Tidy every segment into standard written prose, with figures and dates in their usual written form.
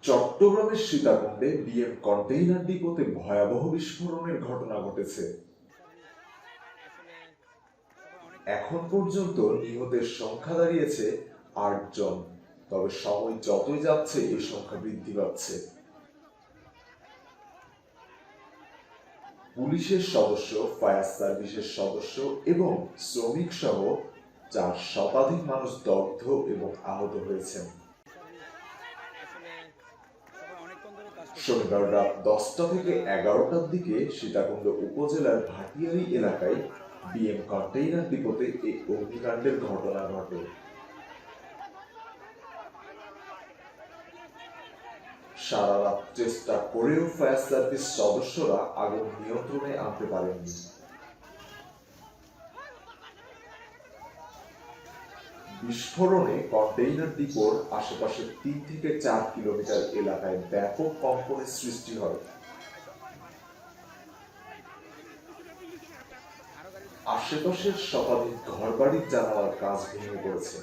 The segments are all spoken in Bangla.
চট্টগ্রামের সীতাকুণ্ডে বিএম কন্টেইনার ডিপোতে ভয়াবহ বিস্ফোরণের ঘটনা ঘটেছে। এখন পর্যন্ত নিহতের সংখ্যা দাঁড়িয়েছে ৮ জন, তবে সময় যতই যাচ্ছে এই সংখ্যা বৃদ্ধি পাচ্ছে। পুলিশের সদস্য, ফায়ার সার্ভিসের সদস্য এবং শ্রমিক সহ ৪ শতাধিক মানুষ দগ্ধ এবং আহত হয়েছেন। শনিবার রাত ১০টা থেকে ১১টার দিকে সীতাকুণ্ড উপজেলার ভাটিয়ারি এলাকায় বিএম কন্টেইনার ডিপোতে এই অগ্নিকাণ্ডের ঘটনা ঘটে। সারা রাত চেষ্টা করেও ফায়ার সার্ভিস সদস্যরা আগুন নিয়ন্ত্রণে আনতে পারেননি। বিস্ফোরণে কন্টেইনার ডিপোর আশেপাশে ৩ থেকে ৪ কিলোমিটার এলাকায় ব্যাপক কম্পনের সৃষ্টি হয়। আশেপাশের শতাধিক ঘরবাড়ির জানালার কাঁচ ভেঙে পড়েছে।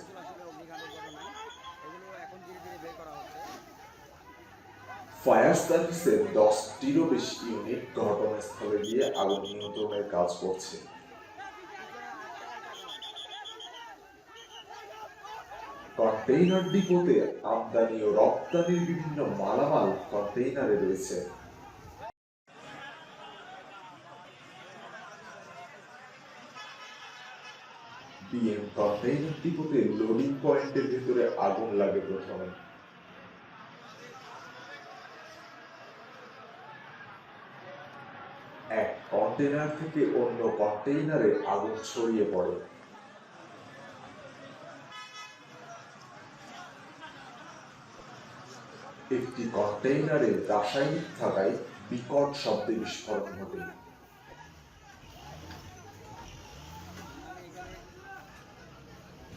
ফায়ার সার্ভিসের ১০টিরও বেশি ইউনিট ঘটনাস্থলে গিয়ে আগুন নিয়ন্ত্রণের কাজ করছে। কন্টেইনার ডিপোতে আমদানি ও রপ্তানির বিভিন্ন মালামাল কন্টেইনারে রয়েছে। বিএম কন্টেইনার ডিপোতে লোডিং পয়েন্টের ভিতরে আগুন লাগে প্রথমে। এক কন্টেইনার থেকে অন্য কন্টেইনারে আগুন ছড়িয়ে পড়ে। একটি কন্টেইনারে রাসায়নিক থাকায় বিকট শব্দে বিস্ফোরণ ঘটে।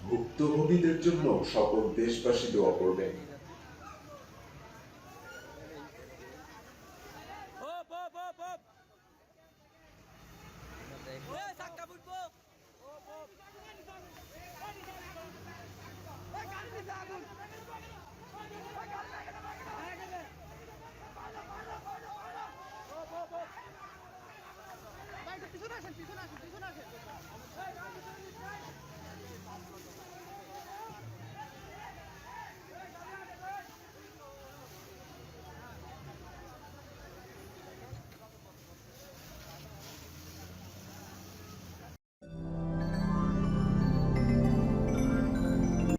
ভুক্তভোগীদের জন্য সকল দেশবাসী দোয়া করবেন। পিছনে আসেন